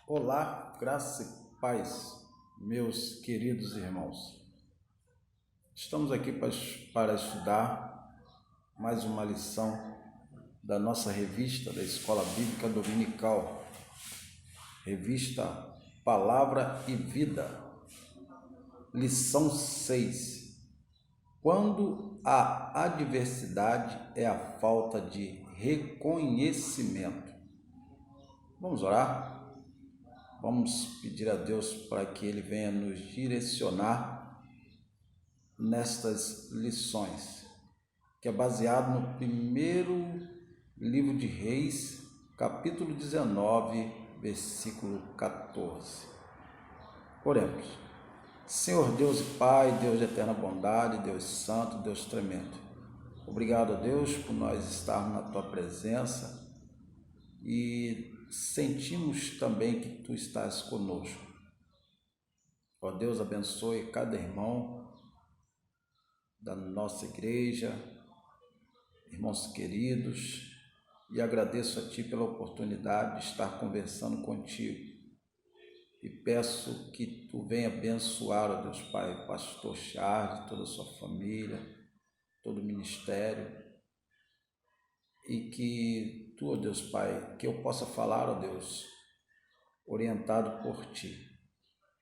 Olá, graça e paz, meus queridos irmãos. Estamos aqui para estudar mais uma lição da nossa revista da Escola Bíblica Dominical, revista Palavra e Vida, lição 6. Quando a adversidade é a falta de reconhecimento. Vamos orar? Vamos pedir a Deus para que Ele venha nos direcionar nestas lições, que é baseado no primeiro livro de Reis, capítulo 19, versículo 14. Oremos. Senhor Deus e Pai, Deus de eterna bondade, Deus santo, Deus tremendo. Obrigado a Deus por nós estarmos na Tua presença e sentimos também que Tu estás conosco. Ó Deus, abençoe cada irmão da nossa igreja, irmãos queridos, e agradeço a Ti pela oportunidade de estar conversando contigo. E peço que Tu venha abençoar, ó Deus Pai, o pastor Charles, toda a sua família, todo o ministério, e que Tu, ó Deus Pai, que eu possa falar, ó Deus, orientado por Ti,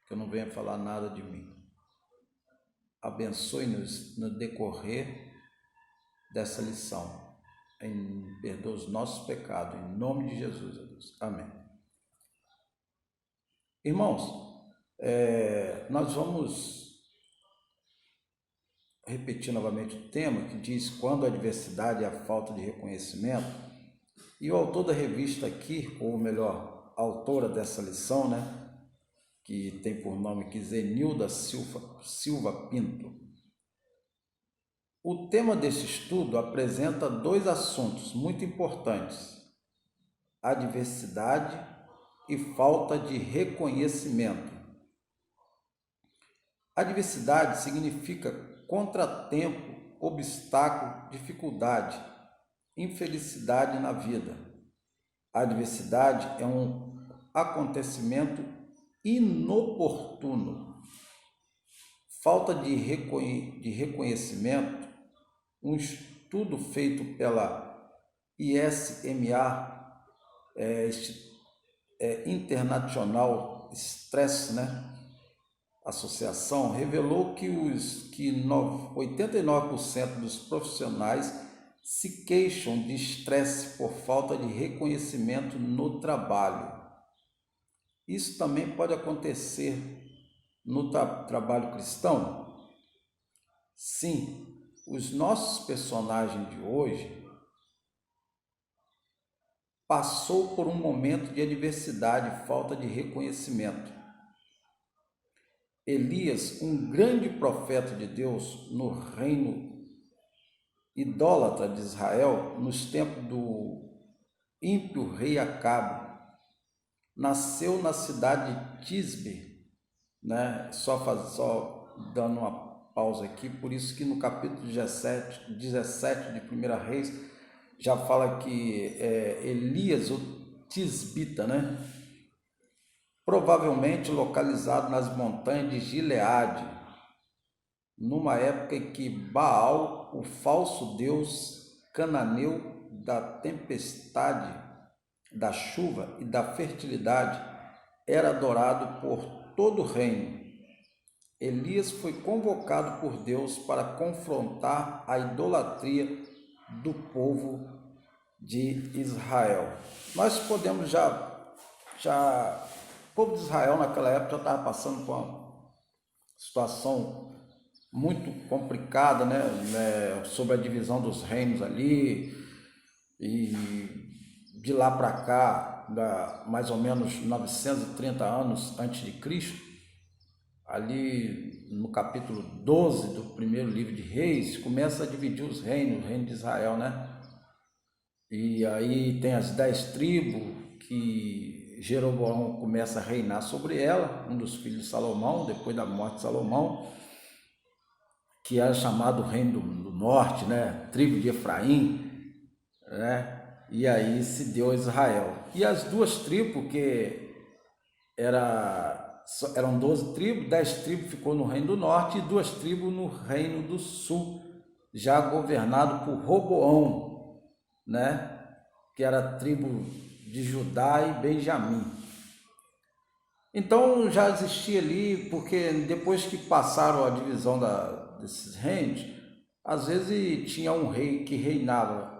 que eu não venha falar nada de mim. Abençoe-nos no decorrer dessa lição, perdoa os nossos pecados, em nome de Jesus, ó Deus. Amém. Irmãos, nós vamos repetir novamente o tema que diz quando a adversidade é a falta de reconhecimento, e o autor da revista aqui, ou melhor, a autora dessa lição, que tem por nome aqui Zenilda Silva Pinto. O tema desse estudo apresenta dois assuntos muito importantes: adversidade e falta de reconhecimento. Adversidade significa contratempo, obstáculo, dificuldade, infelicidade na vida. A adversidade é um acontecimento inoportuno. Falta de reconhecimento. Um estudo feito pela ISMA, International Stress, Associação, revelou que 89% dos profissionais se queixam de estresse por falta de reconhecimento no trabalho. Isso também pode acontecer no trabalho cristão? Sim, os nossos personagens de hoje passou por um momento de adversidade e falta de reconhecimento. Elias, um grande profeta de Deus no reino idólatra de Israel, nos tempos do ímpio rei Acabe, nasceu na cidade de Tisbe, Só dando uma pausa aqui, por isso que no capítulo 17 de 1 Reis, já fala que Elias, o Tisbita, provavelmente localizado nas montanhas de Gileade, numa época em que Baal, o falso deus cananeu da tempestade, da chuva e da fertilidade, era adorado por todo o reino. Elias foi convocado por Deus para confrontar a idolatria do povo de Israel. Nós podemos o povo de Israel naquela época já estava passando por uma situação muito complicada, sobre a divisão dos reinos ali, e de lá para cá, mais ou menos 930 anos antes de Cristo, ali no capítulo 12 do primeiro livro de Reis, começa a dividir os reinos, o reino de Israel, E aí tem as 10 tribos que Jeroboão começa a reinar sobre ela, um dos filhos de Salomão, depois da morte de Salomão, que era chamado Reino do Norte, tribo de Efraim, e aí se deu a Israel. E as duas tribos, que eram 12 tribos, 10 tribos ficou no Reino do Norte e 2 tribos no Reino do Sul, já governado por Roboão, né? Que era a tribo de Judá e Benjamim. Então já existia ali, porque depois que passaram a divisão desses reinos, às vezes tinha um rei que reinava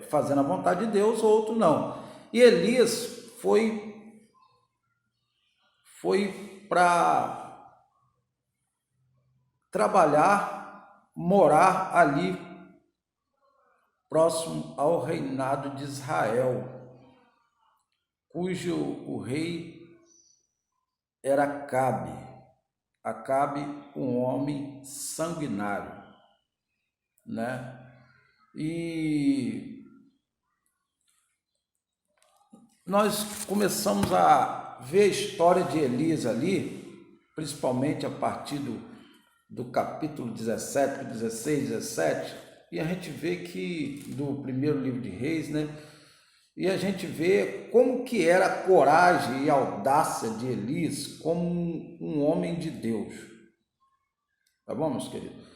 fazendo a vontade de Deus, outro não. E Elias foi para trabalhar, morar ali próximo ao reinado de Israel, cujo o rei era Acabe, um homem sanguinário, né? E nós começamos a ver a história de Elias ali, principalmente a partir do capítulo 17, 16, 17, e a gente vê que, do primeiro livro de Reis, né? E a gente vê como que era a coragem e a audácia de Elias como um homem de Deus. Tá bom, meus queridos?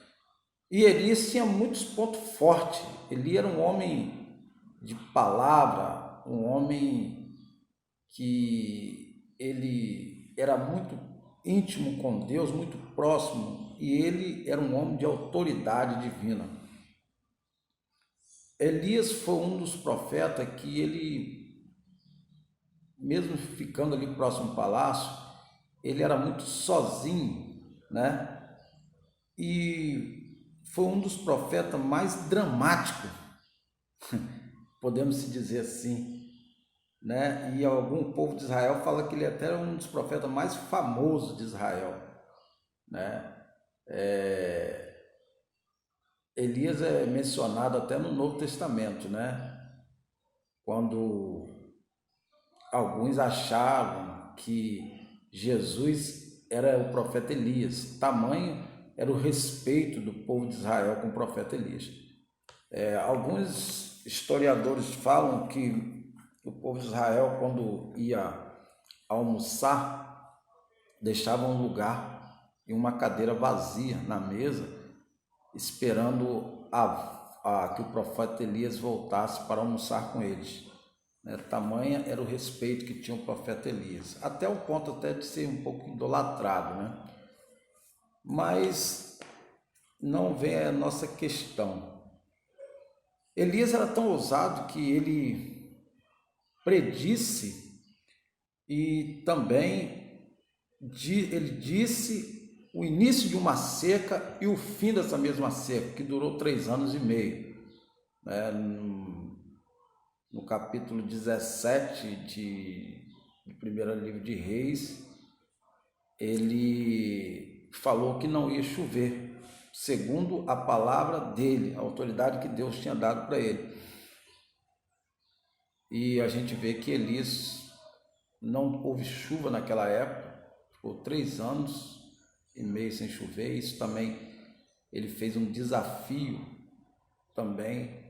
E Elias tinha muitos pontos fortes. Ele era um homem de palavra, um homem que ele era muito íntimo com Deus, muito próximo, e ele era um homem de autoridade divina. Elias foi um dos profetas que ele, mesmo ficando ali próximo ao palácio, ele era muito sozinho, né? E foi um dos profetas mais dramáticos, podemos dizer assim, né? E algum povo de Israel fala que ele até era um dos profetas mais famosos de Israel, né? Elias é mencionado até no Novo Testamento, né? Quando alguns achavam que Jesus era o profeta Elias, tamanho era o respeito do povo de Israel com o profeta Elias. Alguns historiadores falam que o povo de Israel, quando ia almoçar, deixava um lugar e uma cadeira vazia na mesa, esperando que o profeta Elias voltasse para almoçar com eles. Tamanha era o respeito que tinha o profeta Elias, até o ponto até de ser um pouco idolatrado, né? Mas não vem a nossa questão. Elias era tão ousado que ele predisse e também ele disse o início de uma seca e o fim dessa mesma seca, que durou 3 anos e meio. No capítulo 17 do primeiro livro de Reis, ele falou que não ia chover, segundo a palavra dele, a autoridade que Deus tinha dado para ele. E a gente vê que Elias, não houve chuva naquela época, ficou 3 anos e meio sem chover. Isso também, ele fez um desafio também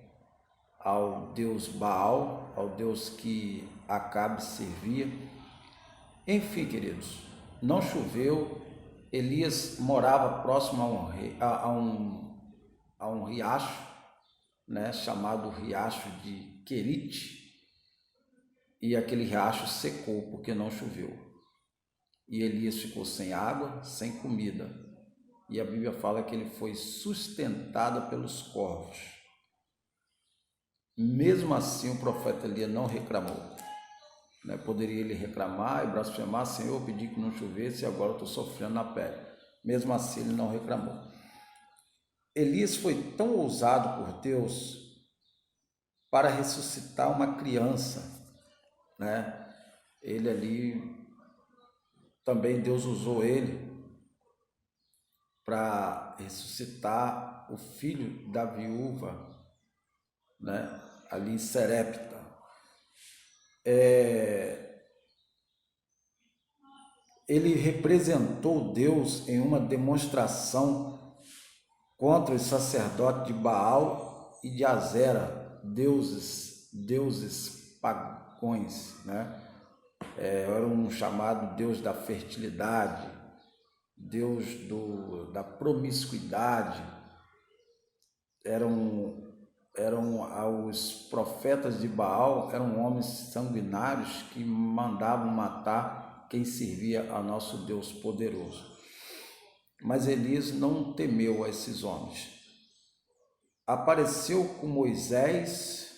ao deus Baal, ao deus que Acabe servia. Enfim, queridos, não choveu. Elias morava próximo a um riacho, né, chamado Riacho de Querite, e aquele riacho secou porque não choveu. E Elias ficou sem água, sem comida. E a Bíblia fala que ele foi sustentado pelos corvos. Mesmo assim, o profeta Elias não reclamou. Poderia ele reclamar e blasfemar: Senhor, eu pedi que não chovesse e agora eu estou sofrendo na pele. Mesmo assim, ele não reclamou. Elias foi tão ousado por Deus para ressuscitar uma criança, né? Ele ali, também Deus usou ele para ressuscitar o filho da viúva, né? Ali em Serepta. Ele representou Deus em uma demonstração contra os sacerdotes de Baal e de Azera, deuses pagãos, né? era um chamado Deus da fertilidade, Deus da promiscuidade. Os profetas de Baal eram homens sanguinários que mandavam matar quem servia a nosso Deus poderoso. Mas Elias não temeu a esses homens. Apareceu com Moisés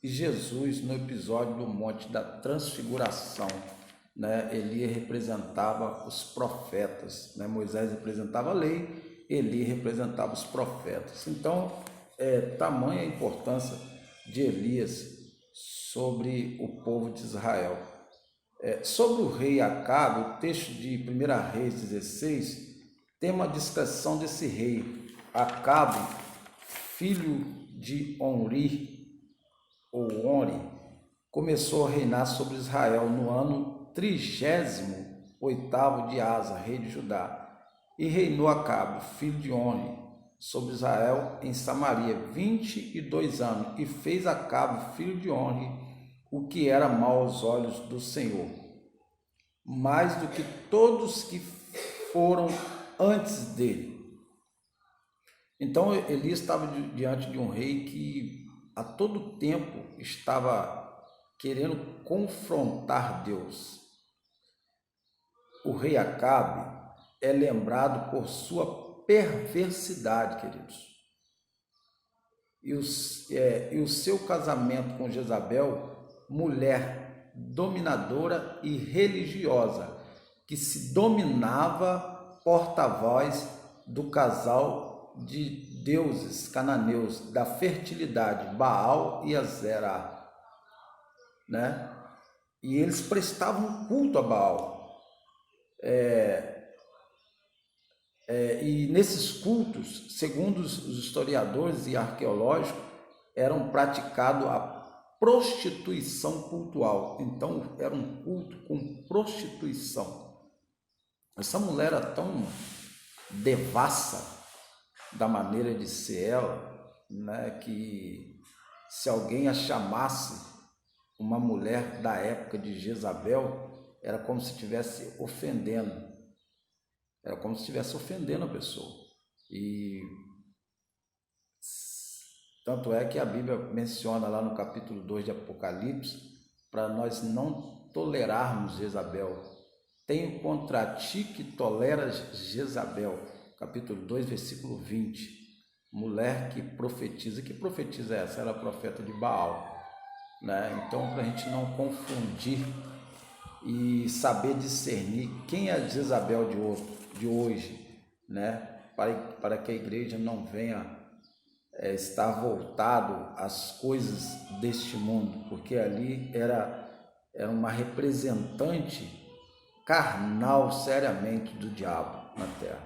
e Jesus no episódio do Monte da Transfiguração. Elias representava os profetas, Moisés representava a lei, Elias representava os profetas. Então, tamanha a importância de Elias sobre o povo de Israel. Sobre o rei Acabe, o texto de 1 Reis 16 tem uma descrição desse rei. Acabe, filho de Onri, começou a reinar sobre Israel no ano 38º de Asa, rei de Judá. E reinou Acabe, filho de Onri, sobre Israel em Samaria 22 anos. E fez Acabe, filho de Onri, o que era mau aos olhos do Senhor, mais do que todos que foram antes dele. Então Elias estava diante de um rei que a todo tempo estava querendo confrontar Deus. O rei Acabe é lembrado por sua perversidade, queridos. E o seu casamento com Jezabel, mulher dominadora e religiosa, que se dominava porta-voz do casal de deuses cananeus da fertilidade, Baal e Azerá, E eles prestavam culto a Baal. E nesses cultos, segundo os historiadores e arqueológicos, eram praticado a prostituição cultual. Então, era um culto com prostituição. Essa mulher era tão devassa da maneira de ser ela, que se alguém a chamasse uma mulher da época de Jezabel, era como se estivesse ofendendo. Era como se estivesse ofendendo a pessoa. E tanto é que a Bíblia menciona lá no capítulo 2 de Apocalipse, para nós não tolerarmos Jezabel. Tenho contra ti que toleras Jezabel. Capítulo 2, versículo 20. Mulher que profetiza. Que profetiza é essa? Ela é profeta de Baal. Então, para a gente não confundir e saber discernir quem é a Jezabel de hoje, para que a igreja não venha estar voltado às coisas deste mundo, porque ali era uma representante carnal, seriamente, do diabo na terra.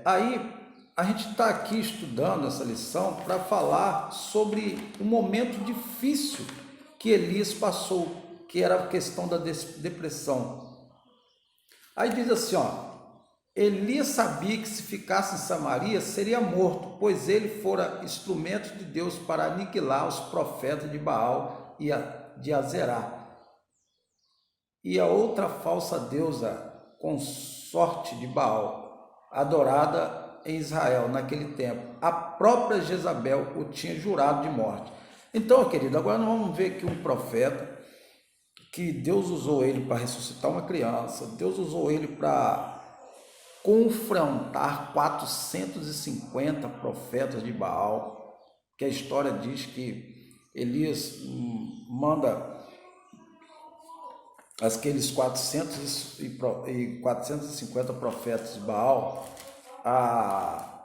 Aí a gente está aqui estudando essa lição para falar sobre um momento difícil que Elias passou, que era a questão da depressão. Aí diz assim, Elias sabia que se ficasse em Samaria seria morto, pois ele fora instrumento de Deus para aniquilar os profetas de Baal e de Azerá. E a outra falsa deusa consorte de Baal, adorada em Israel naquele tempo. A própria Jezabel o tinha jurado de morte. Então, querido, agora nós vamos ver que um profeta, que Deus usou ele para ressuscitar uma criança, Deus usou ele para confrontar 450 profetas de Baal, que a história diz que Elias manda aqueles 450 profetas de Baal a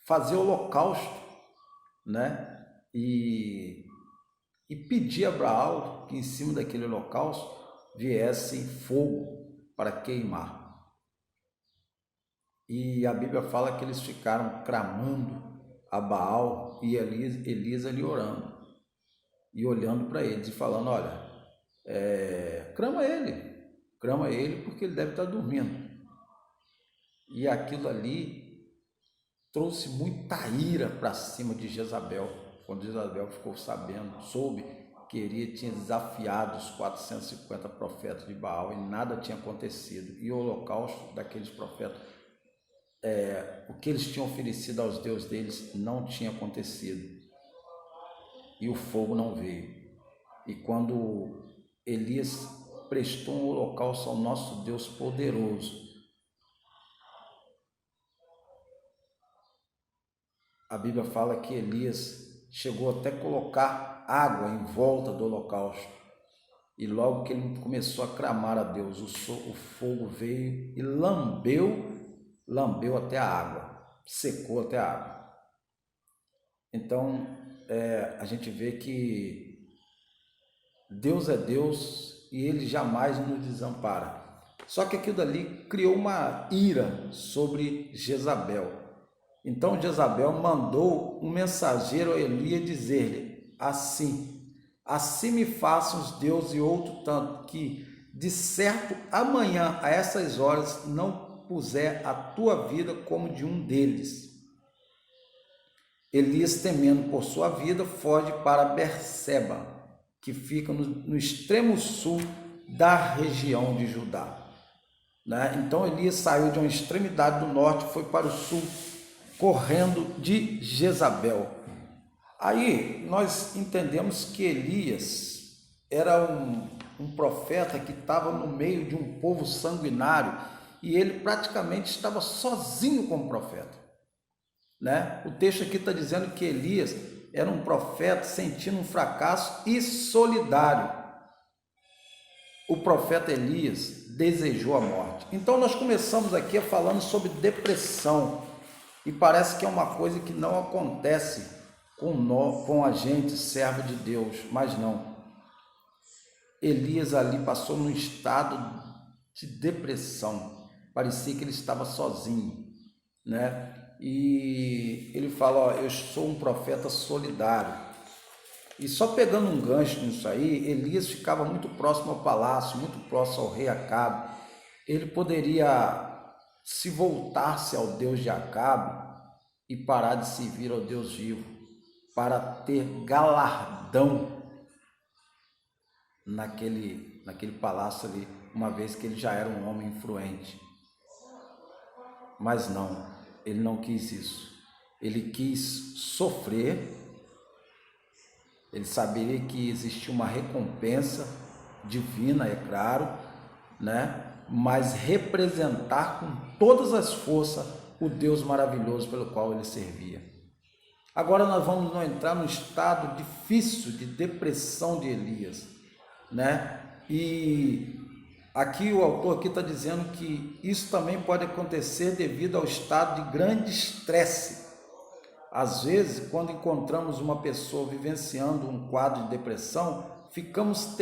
fazer holocausto, e pedir a Baal que em cima daquele holocausto viesse fogo para queimar. E a Bíblia fala que eles ficaram clamando a Baal e Elias ali orando e olhando para eles e falando, olha, clama ele porque ele deve estar dormindo. E aquilo ali trouxe muita ira para cima de Jezabel. Quando Jezabel soube queria, tinha desafiado os 450 profetas de Baal e nada tinha acontecido. E o holocausto daqueles profetas, o que eles tinham oferecido aos deuses deles não tinha acontecido. E o fogo não veio. E quando Elias prestou um holocausto ao nosso Deus poderoso, a Bíblia fala que Elias chegou até a colocar água em volta do holocausto. E logo que ele começou a clamar a Deus, o fogo veio e lambeu até a água, secou até a água. Então, a gente vê que Deus é Deus e Ele jamais nos desampara. Só que aquilo dali criou uma ira sobre Jezabel. Então Jezabel mandou um mensageiro a Elias dizer-lhe assim me façam os deuses e outro tanto, que de certo amanhã a essas horas não puser a tua vida como de um deles. Elias, temendo por sua vida, foge para Berseba, que fica no extremo sul da região de Judá. Então Elias saiu de uma extremidade do norte e foi para o sul, correndo de Jezabel. Aí nós entendemos que Elias era um profeta que estava no meio de um povo sanguinário e ele praticamente estava sozinho como profeta. O texto aqui está dizendo que Elias era um profeta sentindo um fracasso e solidário. O profeta Elias desejou a morte. Então nós começamos aqui falando sobre depressão e parece que é uma coisa que não acontece com a gente, servo de Deus, mas não. Elias ali passou num estado de depressão, parecia que ele estava sozinho, E ele fala, eu sou um profeta solidário. E só pegando um gancho nisso aí, Elias ficava muito próximo ao palácio, muito próximo ao rei Acabe. Ele poderia se voltar-se ao Deus de Acabe e parar de servir ao Deus vivo, para ter galardão naquele palácio ali, uma vez que ele já era um homem influente. Mas não, ele não quis isso. Ele quis sofrer. Ele saberia que existia uma recompensa divina, é claro, mas representar com todas as forças o Deus maravilhoso pelo qual ele servia. Agora nós vamos entrar no estado difícil de depressão de Elias, E aqui o autor aqui está dizendo que isso também pode acontecer devido ao estado de grande estresse. Às vezes, quando encontramos uma pessoa vivenciando um quadro de depressão, ficamos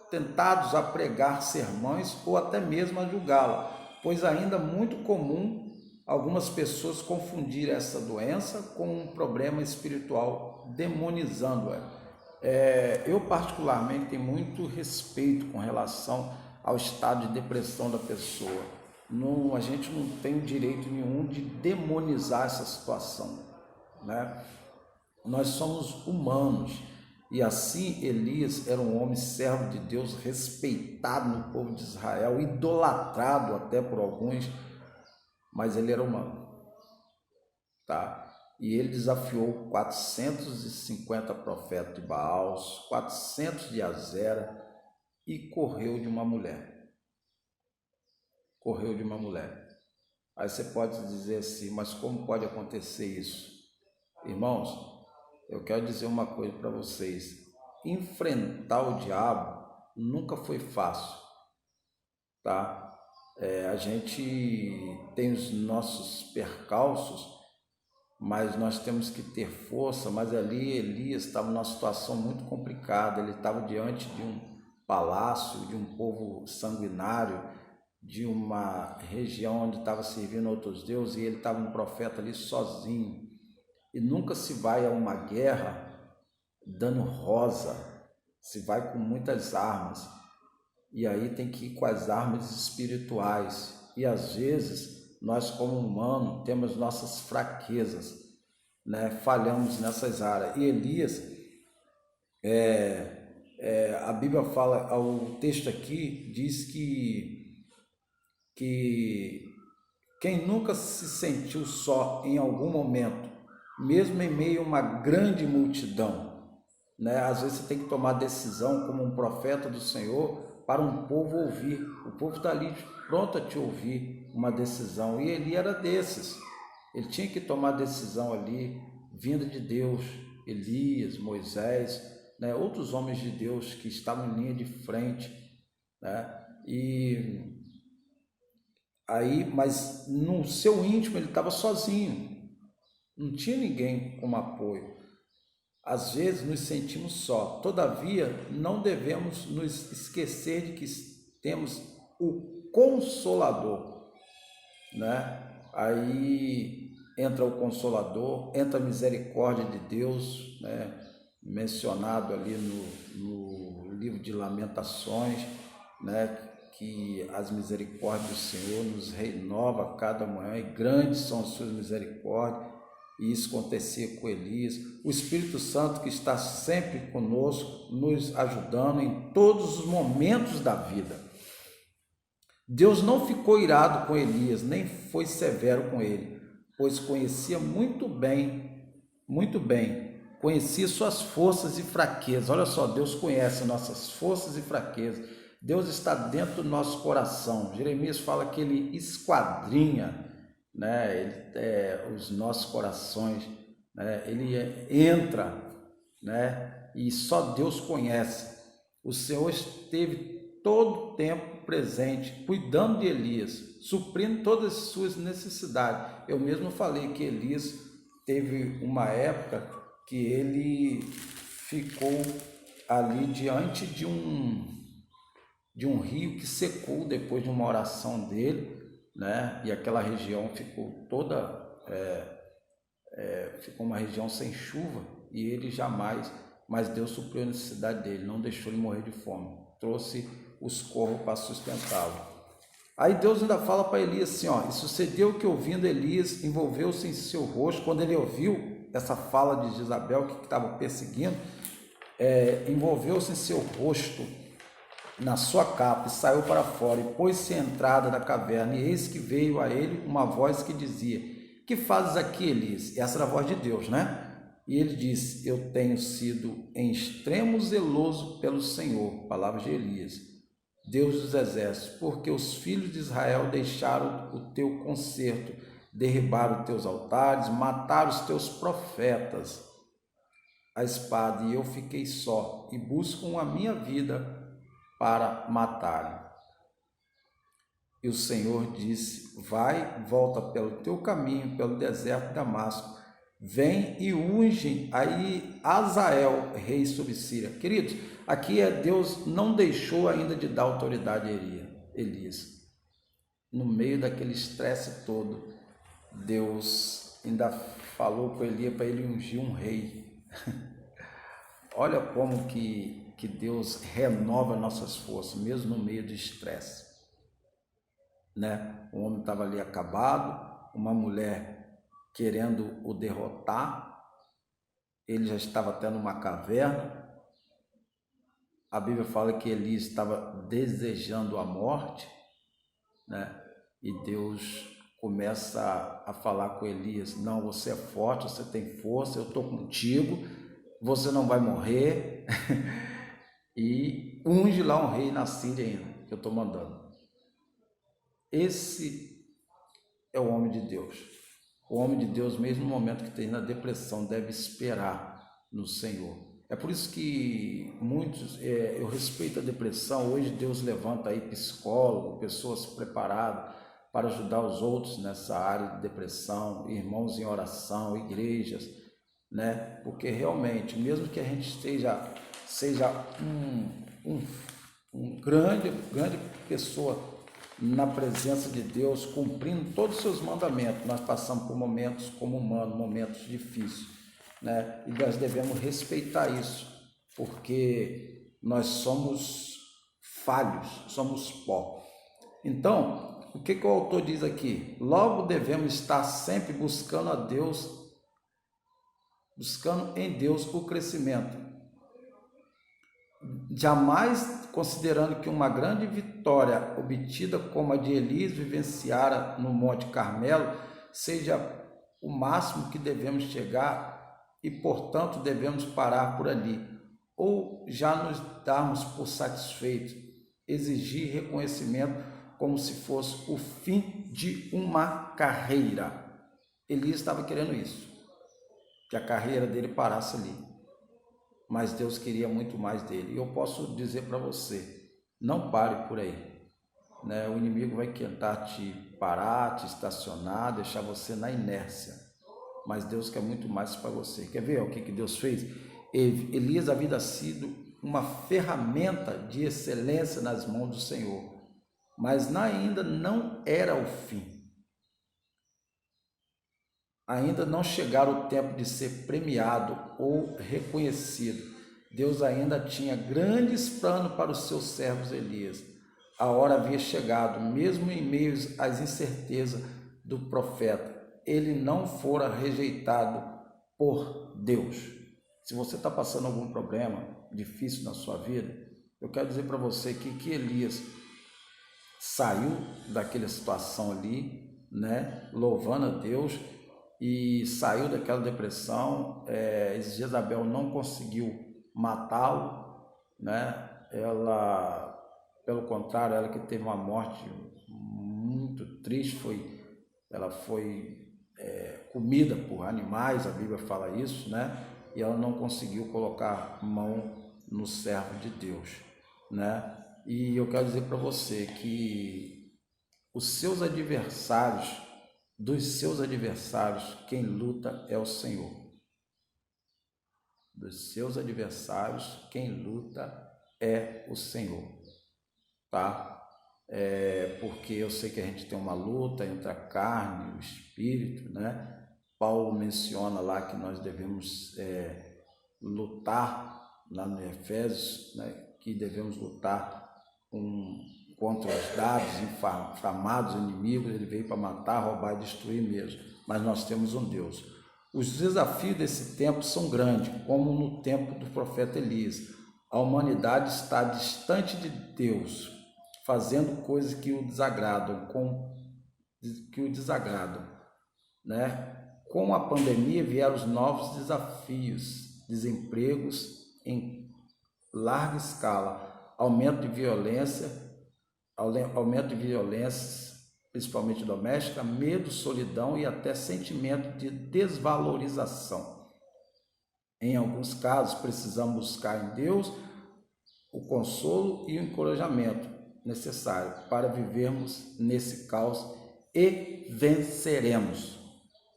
tentados a pregar sermões ou até mesmo a julgá-la, pois ainda é muito comum algumas pessoas confundirem essa doença com um problema espiritual, demonizando-a. Eu particularmente tenho muito respeito com relação ao estado de depressão da pessoa. A gente não tem direito nenhum de demonizar essa situação, Nós somos humanos e assim Elias era um homem servo de Deus, respeitado no povo de Israel, idolatrado até por alguns, mas ele era humano, E ele desafiou 450 profetas de Baal, 400 de Azera e correu de uma mulher. Aí você pode dizer assim, mas como pode acontecer isso? Irmãos, eu quero dizer uma coisa para vocês. Enfrentar o diabo nunca foi fácil, A gente tem os nossos percalços, mas nós temos que ter força. Mas ali Elias estava numa situação muito complicada. Ele estava diante de um palácio, de um povo sanguinário, de uma região onde estava servindo outros deuses, e ele estava um profeta ali sozinho. E nunca se vai a uma guerra dando rosa, se vai com muitas armas. E aí tem que ir com as armas espirituais. E às vezes nós, como humanos, temos nossas fraquezas, falhamos nessas áreas. E Elias, A Bíblia fala, o texto aqui diz que quem nunca se sentiu só em algum momento, mesmo em meio a uma grande multidão, né? Às vezes você tem que tomar decisão como um profeta do Senhor para um povo ouvir. O povo está ali pronto a te ouvir uma decisão. E Eli era desses. Ele tinha que tomar decisão ali, vinda de Deus. Elias, Moisés, né? Outros homens de Deus que estavam em linha de frente, né? E aí, mas no seu íntimo ele estava sozinho, não tinha ninguém como apoio. Às vezes nos sentimos só, todavia não devemos nos esquecer de que temos o Consolador, né? Aí entra o Consolador, entra a misericórdia de Deus, né? Mencionado ali no livro de Lamentações, né? Que as misericórdias do Senhor nos renova a cada manhã, e grandes são as suas misericórdias. E isso acontecia com Elias. O Espírito Santo que está sempre conosco, nos ajudando em todos os momentos da vida. Deus não ficou irado com Elias, nem foi severo com ele, pois conhecia muito bem, conhecia suas forças e fraquezas. Olha só, Deus conhece nossas forças e fraquezas. Deus está dentro do nosso coração. Jeremias fala que ele esquadrinha, né? Os nossos corações, né? Ele entra, né? E só Deus conhece. O Senhor esteve todo o tempo presente, cuidando de Elias, suprindo todas as suas necessidades. Eu mesmo falei que Elias teve uma época que ele ficou ali diante de um rio que secou depois de uma oração dele, né? E aquela região ficou toda, ficou uma região sem chuva, e ele jamais, mas Deus supriu a necessidade dele, não deixou ele morrer de fome, trouxe os corvos para sustentá-lo. Aí Deus ainda fala para Elias assim, ó, e sucedeu que ouvindo Elias, envolveu-se em seu rosto, quando ele ouviu essa fala de Jezabel que estava perseguindo, envolveu-se em seu rosto, na sua capa, e saiu para fora, e pôs-se à entrada da caverna, e eis que veio a ele uma voz que dizia, que fazes aqui, Elias? E essa era a voz de Deus, né? E ele disse, eu tenho sido em extremo zeloso pelo Senhor, palavras de Elias, Deus dos exércitos, porque os filhos de Israel deixaram o teu concerto, derribaram os teus altares, mataram os teus profetas, a espada, e eu fiquei só, e buscam a minha vida para matar. E o Senhor disse, vai, volta pelo teu caminho, pelo deserto de Damasco, vem e unge aí Azael, rei sobre Síria. Queridos, aqui Deus não deixou ainda de dar autoridade a Elias. No meio daquele estresse todo, Deus ainda falou com Elias para ele ungir um rei. Olha como que Deus renova nossas forças, mesmo no meio do estresse, né? O homem estava ali acabado, uma mulher querendo o derrotar, ele já estava até numa caverna. A Bíblia fala que Elias estava desejando a morte, né? E Deus começa a falar com Elias, não, você é forte, você tem força, eu estou contigo, você não vai morrer. E unge lá um rei na Síria ainda, que eu estou mandando. Esse é o homem de Deus. O homem de Deus, mesmo no momento que tem na depressão, deve esperar no Senhor. É por isso que muitos, eu respeito a depressão. Hoje Deus levanta aí psicólogo, pessoas preparadas para ajudar os outros nessa área de depressão, irmãos em oração, igrejas, né? Porque realmente, mesmo que a gente seja um grande pessoa na presença de Deus, cumprindo todos os seus mandamentos, nós passamos por momentos como humanos, momentos difíceis, né? E nós devemos respeitar isso, porque nós somos falhos, somos pó. Então, o que o autor diz aqui? Logo devemos estar sempre buscando a Deus, buscando em Deus o crescimento. jamais considerando que uma grande vitória obtida como a de Elias vivenciara no Monte Carmelo seja o máximo que devemos chegar e, portanto, devemos parar por ali, ou já nos darmos por satisfeitos, exigir reconhecimento como se fosse o fim de uma carreira. Elias estava querendo isso, que a carreira dele parasse ali, mas Deus queria muito mais dele. E eu posso dizer para você, não pare por aí, né? O inimigo vai tentar te parar, te estacionar, deixar você na inércia, mas Deus quer muito mais para você. Quer ver o que Deus fez? Elias havia sido uma ferramenta de excelência nas mãos do Senhor, mas ainda não era o fim. Ainda não chegara o tempo de ser premiado ou reconhecido. Deus ainda tinha grandes planos para os seus servos Elias. A hora havia chegado, mesmo em meio às incertezas do profeta. Ele não fora rejeitado por Deus. Se você está passando algum problema difícil na sua vida, eu quero dizer para você que Elias saiu daquela situação ali, né, louvando a Deus, e saiu daquela depressão. Jezabel não conseguiu matá-lo, né? Ela, pelo contrário, ela que teve uma morte muito triste, ela foi comida por animais, a Bíblia fala isso, né? E ela não conseguiu colocar mão no servo de Deus, né? E eu quero dizer para você que os seus adversários, dos seus adversários, quem luta é o Senhor. Dos seus adversários, quem luta é o Senhor, tá? Porque eu sei que a gente tem uma luta entre a carne e o espírito, né? Paulo menciona lá que nós devemos lutar, lá no Efésios, né? Que devemos lutar contra os dados infamados inimigos. Ele veio para matar, roubar e destruir mesmo, mas nós temos um Deus. Os desafios desse tempo são grandes, como no tempo do profeta Elias. A humanidade está distante de Deus, fazendo coisas que o desagradam, né? Com a pandemia vieram os novos desafios, desempregos em larga escala, aumento de violências, principalmente doméstica, medo, solidão e até sentimento de desvalorização. Em alguns casos, precisamos buscar em Deus o consolo e o encorajamento necessário para vivermos nesse caos e venceremos.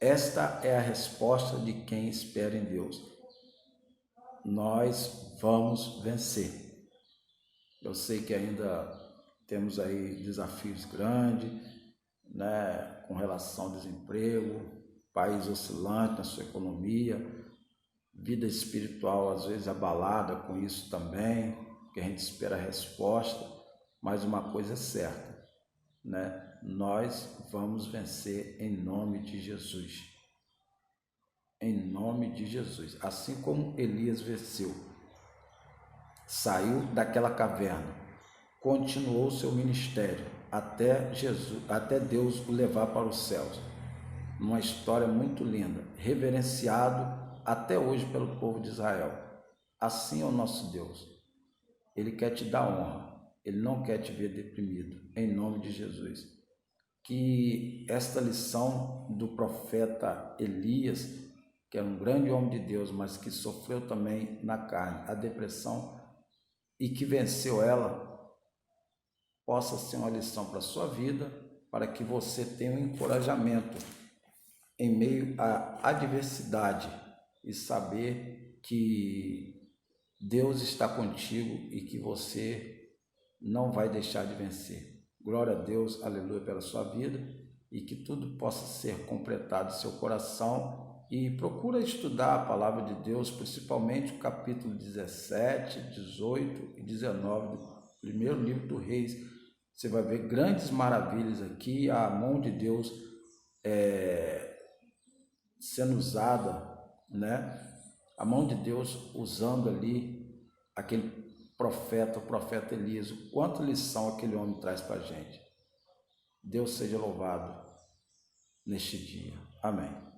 Esta é a resposta de quem espera em Deus. Nós vamos vencer. Eu sei que ainda temos aí desafios grandes, né, com relação ao desemprego, país oscilante na sua economia, vida espiritual às vezes abalada com isso também, que a gente espera a resposta, mas uma coisa é certa, né? Nós vamos vencer em nome de Jesus. Em nome de Jesus. Assim como Elias venceu, saiu daquela caverna, continuou seu ministério até Deus o levar para os céus. Uma história muito linda, reverenciado até hoje pelo povo de Israel. Assim é o nosso Deus. Ele quer te dar honra, ele não quer te ver deprimido, em nome de Jesus. Que esta lição do profeta Elias, que era um grande homem de Deus, mas que sofreu também na carne a depressão e que venceu ela, possa ser uma lição para a sua vida, para que você tenha um encorajamento em meio à adversidade e saber que Deus está contigo e que você não vai deixar de vencer. Glória a Deus, aleluia, pela sua vida, e que tudo possa ser completado em seu coração. E procura estudar a palavra de Deus, principalmente o capítulo 17, 18 e 19 do primeiro livro do Reis. Você vai ver grandes maravilhas aqui, a mão de Deus sendo usada, né? A mão de Deus usando ali aquele o profeta Elias, o quanto lição aquele homem traz para a gente. Deus seja louvado neste dia. Amém.